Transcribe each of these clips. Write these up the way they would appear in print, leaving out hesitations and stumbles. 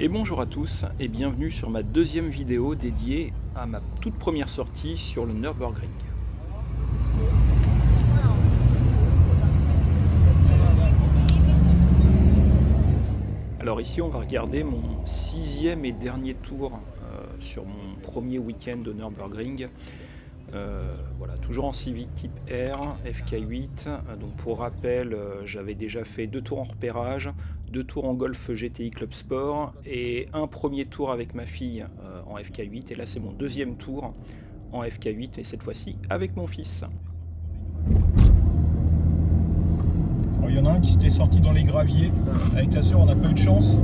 Et bonjour à tous et bienvenue sur ma deuxième vidéo dédiée à ma toute première sortie sur le Nürburgring. Alors ici on va regarder mon 6e et dernier tour sur mon premier week-end de Nürburgring. Voilà, toujours en Civic type R, FK8. Donc pour rappel, j'avais déjà fait 2 tours en repérage, 2 tours en Golf GTI Club Sport et un premier tour avec ma fille en FK8. Et là c'est mon deuxième tour en FK8 et cette fois-ci avec mon fils. Il y en a un qui s'était sorti dans les graviers. Avec ta soeur, on n'a pas eu de chance.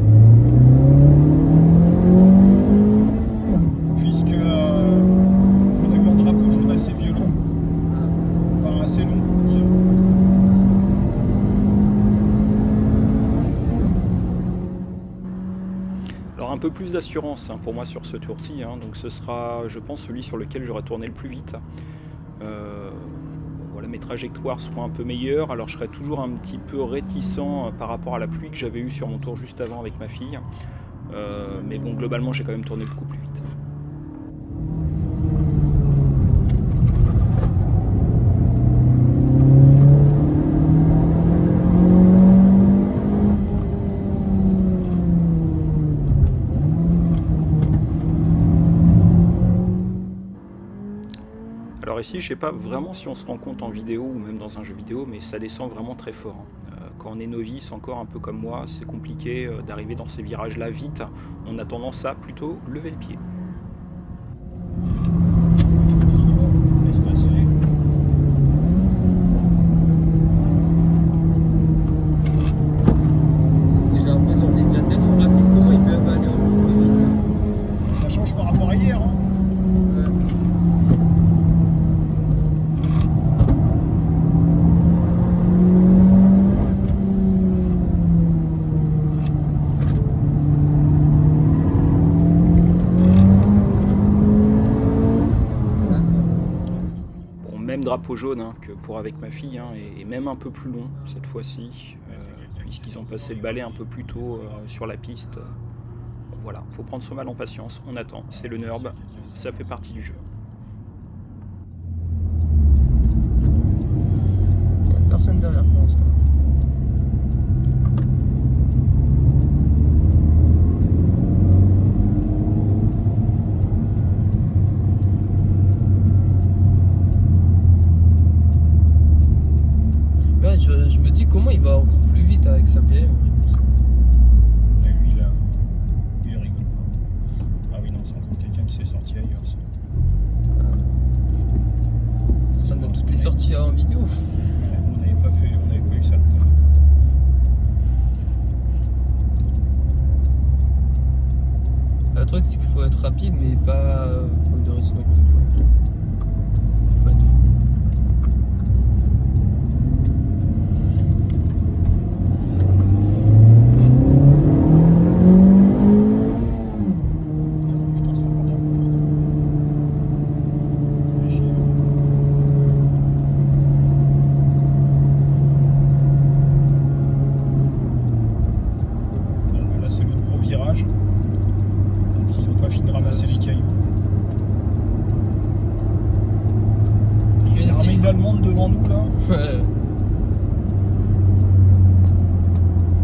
Puisque on a eu un drapeau jaune assez violent. Enfin, assez long, disons. Alors un peu plus d'assurance pour moi sur ce tour-ci. Donc ce sera, je pense, celui sur lequel j'aurai tourné le plus vite. Voilà, mes trajectoires seront un peu meilleures, alors je serai toujours un petit peu réticent par rapport à la pluie que j'avais eue sur mon tour juste avant avec ma fille, mais bon, globalement j'ai quand même tourné beaucoup plus vite. Alors ici, je sais pas vraiment si on se rend compte en vidéo ou même dans un jeu vidéo, mais ça descend vraiment très fort. Quand on est novice, encore un peu comme moi, c'est compliqué d'arriver dans ces virages-là vite. On a tendance à plutôt lever le pied. Laisse passer. J'ai l'impression qu'on est déjà tellement rapide, comment ils peuvent aller encore plus vite? Ça change par rapport à hier. Même drapeau jaune que pour avec ma fille, et même un peu plus long cette fois-ci, puisqu'ils ont passé le balai un peu plus tôt sur la piste. Bon, voilà, faut prendre son mal en patience, on attend, c'est le Nürb, ça fait partie du jeu. Personne derrière pour l'instant. Ouais, je me dis comment il va encore plus vite avec sa bière. Et lui, là, il rigole pas. Ah oui, non, c'est encore quelqu'un qui s'est sorti ailleurs, ça. Ça on a toutes les sorties en vidéo. On n'avait pas eu ça tout à l'heure. Le truc c'est qu'il faut être rapide mais pas prendre de risques non plus. Faut pas être fou. Putain, c'est encore drapeau jaune. Fais chier. Bon, bah là, c'est le gros virage. Donc, ils n'ont pas fini de ramasser les cailloux. Il y a un mec d'Allemande devant nous, là. Ouais.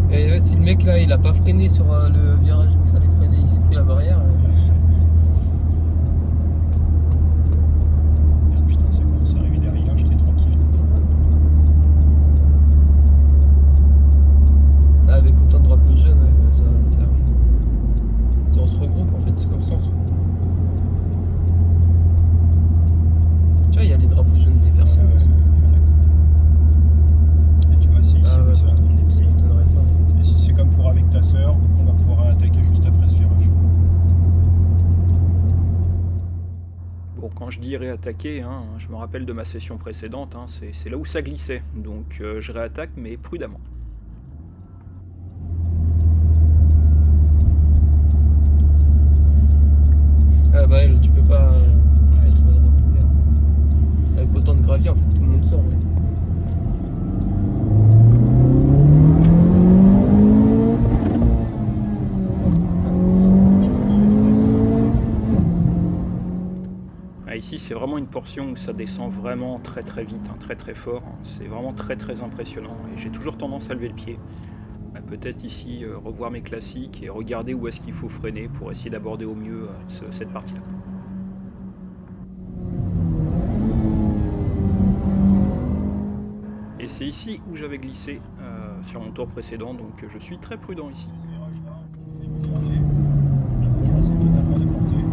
Et ouais, si le mec là il a pas freiné sur le virage où il fallait freiner, il s'est pris la barrière. Merde, putain, ça commence à arriver derrière, j'étais tranquille. Ah, avec autant de drapeaux jaunes, ouais, ça arrive. Ça, on se regroupe en fait, c'est comme ça on se regroupe. Tu vois, il y a les drapeaux jaunes des personnes. aussi. Et tu vois, si Ah ouais, ils sont en train de ça déplier. m'étonnerait pas. Et si c'est comme pour avec ta sœur, on va pouvoir attaquer juste après ce virage. Bon, quand je dis réattaquer, je me rappelle de ma session précédente, c'est là où ça glissait, donc je réattaque mais prudemment. Ah bah elle, tu peux pas mettre le drapeau vert. Avec autant de gravier en fait tout le monde sort. Ouais. portions où ça descend vraiment très très vite, très très fort. C'est vraiment très très impressionnant et j'ai toujours tendance à lever le pied. Peut-être ici revoir mes classiques et regarder où est-ce qu'il faut freiner pour essayer d'aborder au mieux cette partie-là. Et c'est ici où j'avais glissé sur mon tour précédent, donc je suis très prudent ici. La voiture s'est totalement déportée.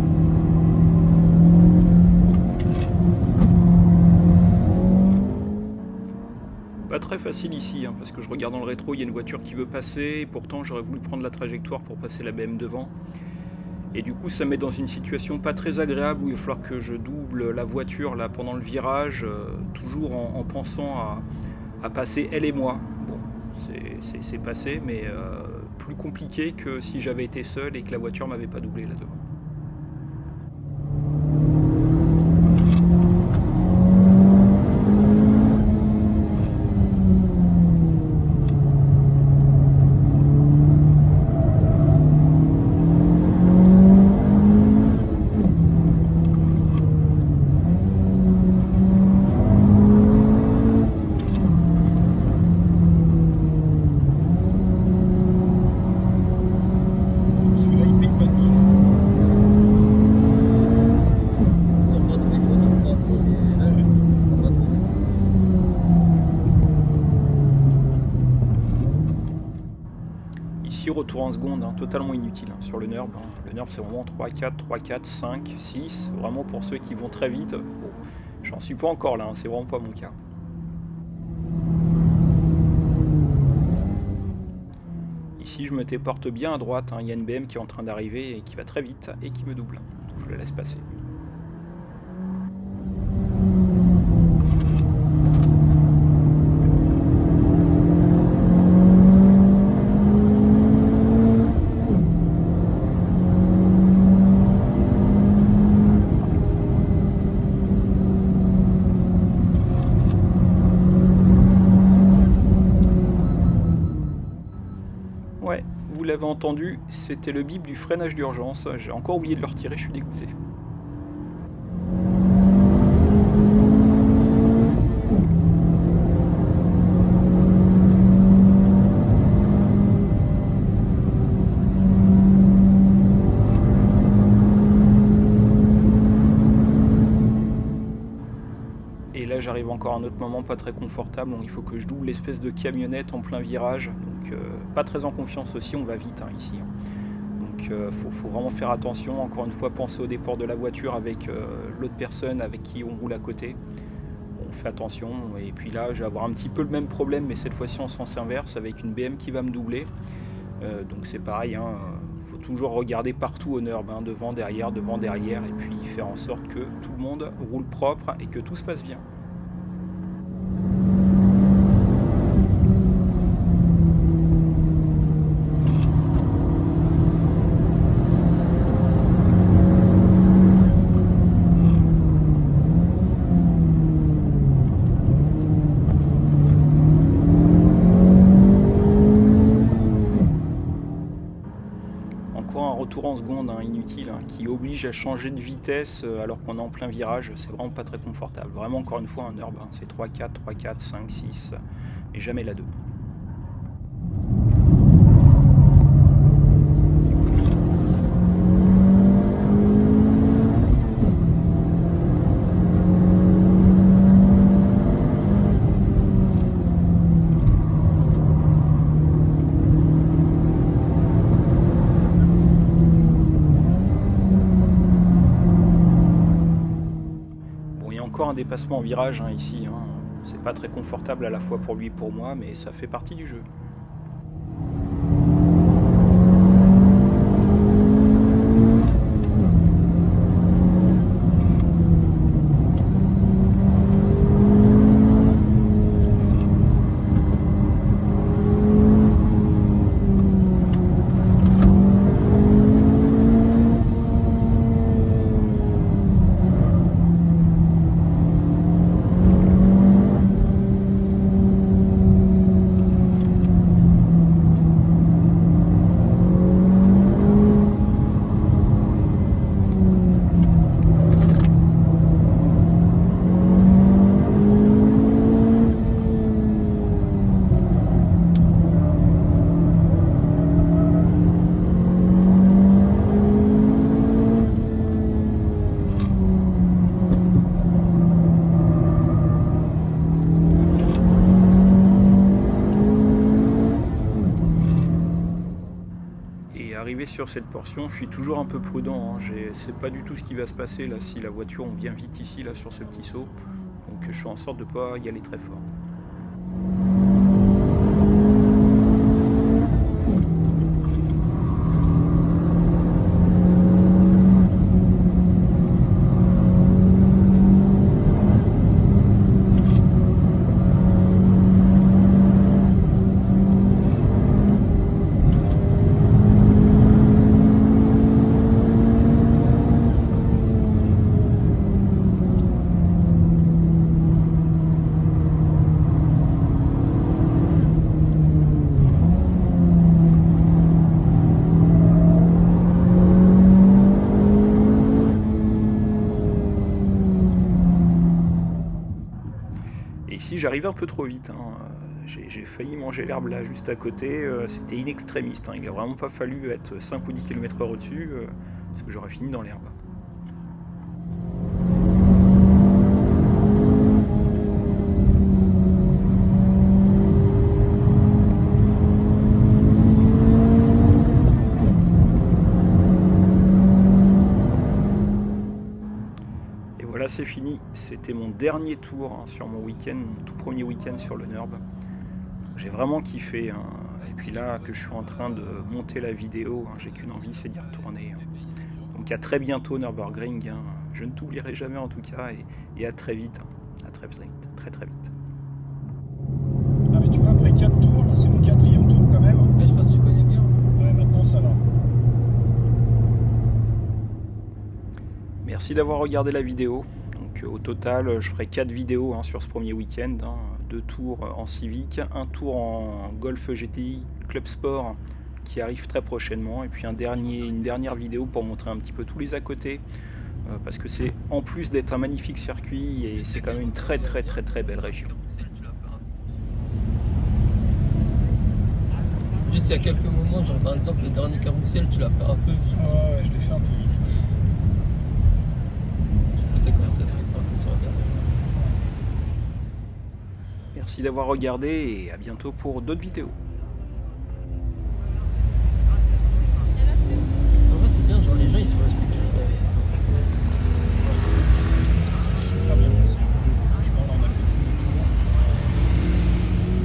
Pas très facile ici, parce que je regarde dans le rétro, il y a une voiture qui veut passer, et pourtant j'aurais voulu prendre la trajectoire pour passer la BM devant. Et du coup ça me met dans une situation pas très agréable où il va falloir que je double la voiture là pendant le virage, toujours en pensant à passer elle et moi. Bon, c'est passé, mais plus compliqué que si j'avais été seul et que la voiture m'avait pas doublé là devant. Celui-là, il paye pas de mine. Ils ont pas tous les voitures pour fond, mais là, on va foncer. Ici, retour en seconde, totalement inutile sur le NURB. Le NURB, c'est vraiment 3-4, 3-4, 5, 6. Vraiment pour ceux qui vont très vite. Bon, j'en suis pas encore là, c'est vraiment pas mon cas. Ici, je me téporte bien à droite. Il y a une BM qui est en train d'arriver et qui va très vite et qui me double. Je la laisse passer. Ouais, vous l'avez entendu, c'était le bip du freinage d'urgence. J'ai encore oublié de le retirer, je suis dégoûté. Et là j'arrive encore à un autre moment pas très confortable, donc il faut que je double l'espèce de camionnette en plein virage, donc pas très en confiance aussi, on va vite ici. Donc faut vraiment faire attention, encore une fois penser au déport de la voiture avec l'autre personne avec qui on roule à côté. On fait attention, et puis là je vais avoir un petit peu le même problème, mais cette fois-ci en sens inverse avec une BM qui va me doubler. Donc c'est pareil, faut toujours regarder partout au NURB, devant, derrière, et puis faire en sorte que tout le monde roule propre et que tout se passe bien. Encore un retour en seconde inutile qui oblige à changer de vitesse alors qu'on est en plein virage, c'est vraiment pas très confortable. Vraiment encore une fois un NURB, c'est 3-4, 3-4, 5, 6 et jamais la 2. Encore un dépassement en virage ici, c'est pas très confortable à la fois pour lui et pour moi, mais ça fait partie du jeu. aller sur cette portion, je suis toujours un peu prudent. Hein. C'est pas du tout ce qui va se passer là si la voiture on vient vite ici là sur ce petit saut. Donc je fais en sorte de pas y aller très fort. Et ici j'arrive un peu trop vite, hein. J'ai failli manger l'herbe là juste à côté, c'était in extremis, hein. Il a vraiment pas fallu être 5 ou 10 km/h au-dessus, parce que j'aurais fini dans l'herbe. Voilà, c'est fini. C'était mon dernier tour hein, sur mon week-end, mon tout premier week-end sur le NURB. J'ai vraiment kiffé. Hein. Et puis là, que je suis en train de monter la vidéo, hein, j'ai qu'une envie, c'est d'y retourner. Hein. Donc à très bientôt Nürburgring. Hein. Je ne t'oublierai jamais en tout cas. Et à très vite. Hein. À très vite. Très très vite. Ah mais tu vois, après 4 tours, là c'est mon 4e tour quand même. Mais je pense que tu connais bien. Ouais, maintenant ça va. Merci d'avoir regardé la vidéo. Donc, au total, je ferai 4 vidéos hein, sur ce premier week-end. Hein, 2 tours en Civic, un tour en Golf GTI Club Sport qui arrive très prochainement. Et puis une dernière vidéo pour montrer un petit peu tous les à côté. Parce que c'est en plus d'être un magnifique circuit et c'est quand même une très belle région. Juste il y a quelques moments, genre par exemple le dernier carrousel, tu l'as fait un peu vite. Ouais, je l'ai fait un peu vite. Merci d'avoir regardé et à bientôt pour d'autres vidéos. En vrai c'est bien, genre les gens ils sont respectueux. C'est super bien passé. Franchement, là on a fait tout le tour.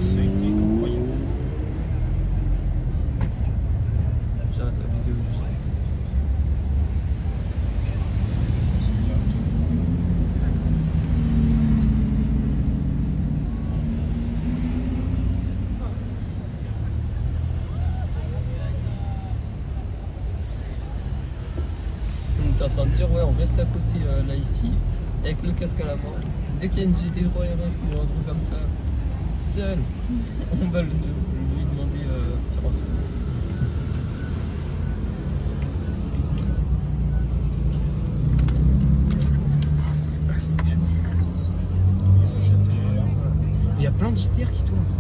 Ça a été incroyable. J'arrête la vidéo juste. C'est bien. T'es en train de dire ouais on reste à côté là ici avec le casque à la main. Dès qu'il y a une GT Royal ou un truc comme ça, seul, on va lui demander faire un truc. Ah, c'était chaud. Il y a plein de GTR qui tournent.